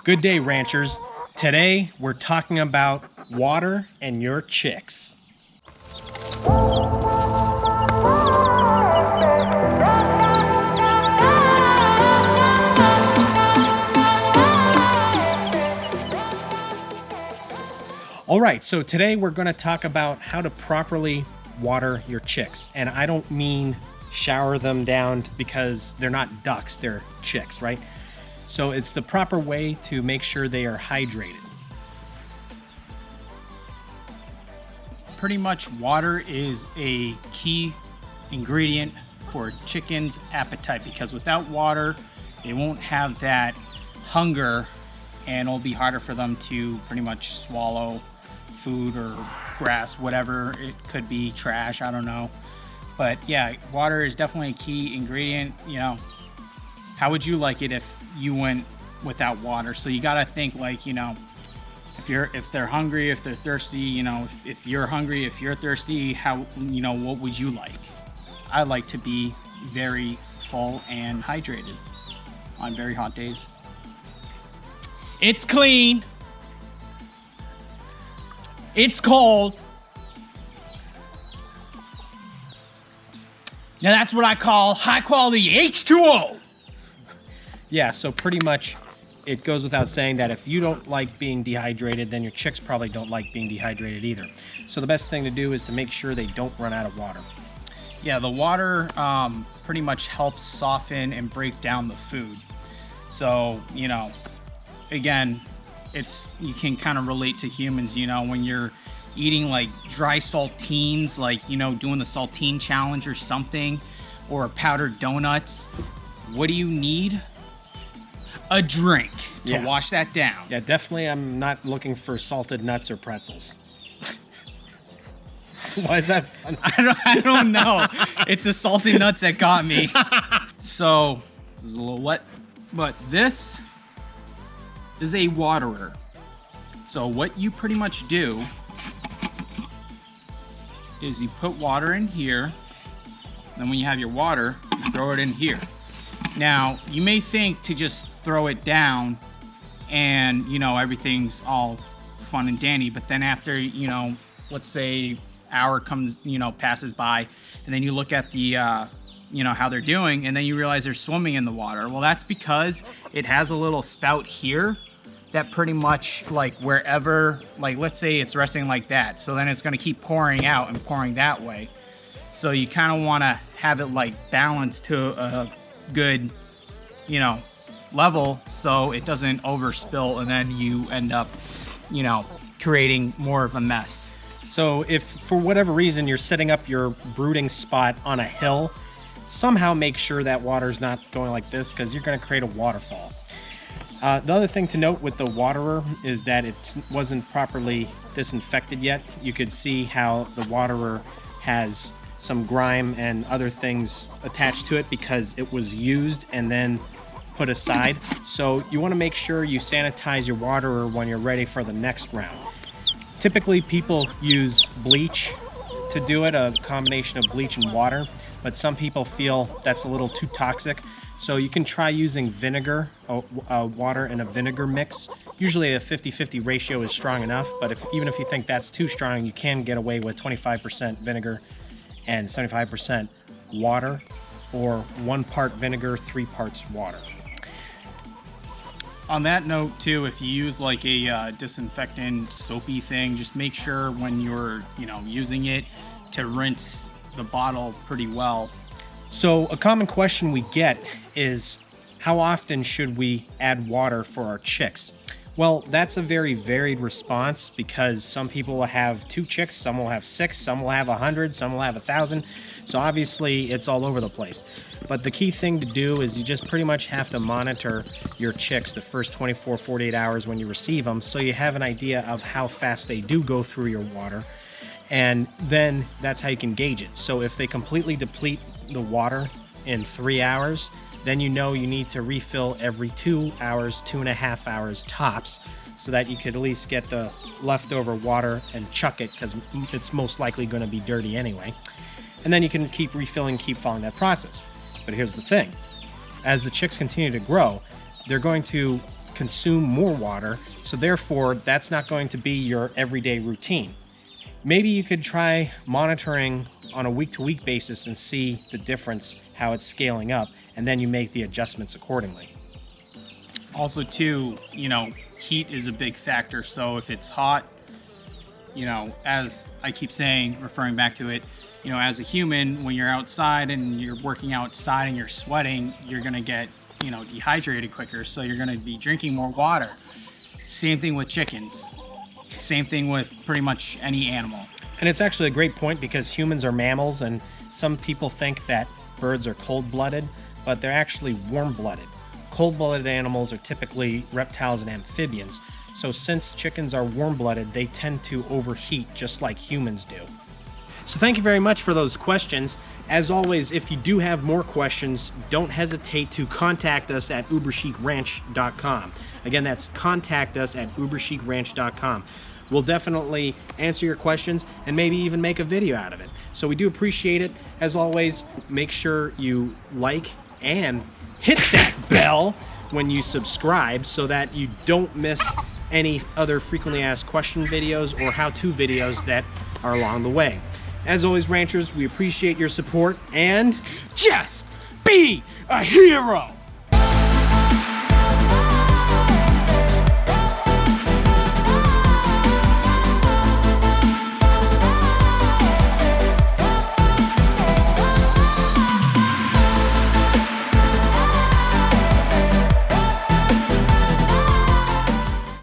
Good day, ranchers. Today, we're talking about water and your chicks. All right, so today we're going to talk about how to properly water your chicks. And I don't mean shower them down because they're not ducks, they're chicks, right? So it's the proper way to make sure they are hydrated. Pretty much water is a key ingredient for chickens' appetite, because without water, they won't have that hunger and it'll be harder for them to pretty much swallow food or grass, whatever it could be, trash, I don't know. But yeah, water is definitely a key ingredient. You know, how would you like it if you went without water? So you got to think, like, you know, if they're hungry, if they're thirsty, you know, if you're hungry, if you're thirsty, how, you know, what would you like? I like to be very full and hydrated on very hot days. It's clean. It's cold. Now that's what I call high quality H2O. Yeah, so pretty much it goes without saying that if you don't like being dehydrated, then your chicks probably don't like being dehydrated either. So the best thing to do is to make sure they don't run out of water. Yeah, the water pretty much helps soften and break down the food. So, you know, again, you can kind of relate to humans, you know, when you're eating like dry saltines, like, you know, doing the saltine challenge or something, or powdered donuts. What do you need? A drink to wash that down. Yeah, definitely I'm not looking for salted nuts or pretzels. Why is that funny? I don't know. It's the salty nuts that got me. So, this is a little wet, but this is a waterer. So what you pretty much do is you put water in here, then when you have your water, you throw it in here. Now, you may think to just throw it down and, you know, everything's all fun and dandy, but then after, you know, let's say hour comes, you know, passes by, and then you look at the, you know, how they're doing, and then you realize they're swimming in the water. Well, that's because it has a little spout here that pretty much, like, wherever, like, let's say it's resting like that, so then it's going to keep pouring out and pouring that way. So you kind of want to have it like balanced to a good, you know, level so it doesn't overspill and then you end up, you know, creating more of a mess. So if for whatever reason you're setting up your brooding spot on a hill, somehow make sure that water's not going like this, because you're going to create a waterfall. The other thing to note with the waterer is that it wasn't properly disinfected yet. You could see how the waterer has some grime and other things attached to it because it was used and then put aside. So you want to make sure you sanitize your waterer when you're ready for the next round. Typically people use bleach to do it, a combination of bleach and water, but some people feel that's a little too toxic. So you can try using vinegar, water and a vinegar mix. Usually a 50-50 ratio is strong enough, but even if you think that's too strong, you can get away with 25% vinegar and 75% water, or 1 part vinegar, 3 parts water. On that note too, if you use like a disinfectant soapy thing, just make sure when you're, you know, using it to rinse the bottle pretty well. So a common question we get is, how often should we add water for our chicks? Well, that's a very varied response, because some people will have 2 chicks, some will have 6, some will have 100, some will have 1,000. So obviously it's all over the place. But the key thing to do is you just pretty much have to monitor your chicks the first 24, 48 hours when you receive them, so you have an idea of how fast they do go through your water. And then that's how you can gauge it. So if they completely deplete the water in 3 hours, then you know you need to refill every 2 hours, 2.5 hours tops, so that you could at least get the leftover water and chuck it, because it's most likely going to be dirty anyway. And then you can keep refilling, keep following that process. But here's the thing. As the chicks continue to grow, they're going to consume more water, so therefore that's not going to be your everyday routine. Maybe you could try monitoring on a week-to-week basis and see the difference, how it's scaling up, and then you make the adjustments accordingly. Also too, heat is a big factor. So if it's hot, as I keep saying, referring back to it, as a human, when you're outside and you're working outside and you're sweating, you're gonna get, dehydrated quicker. So you're gonna be drinking more water. Same thing with chickens. Same thing with pretty much any animal. And it's actually a great point because humans are mammals, and some people think that birds are cold-blooded, but they're actually warm-blooded. Cold-blooded animals are typically reptiles and amphibians. So since chickens are warm-blooded, they tend to overheat just like humans do. So thank you very much for those questions. As always, if you do have more questions, don't hesitate to contact us at uberchicranch.com. Again, that's contact us at uberchicranch.com. We'll definitely answer your questions and maybe even make a video out of it. So we do appreciate it. As always, make sure you like and hit that bell when you subscribe so that you don't miss any other frequently asked question videos or how-to videos that are along the way. As always, ranchers, we appreciate your support and just be a hero!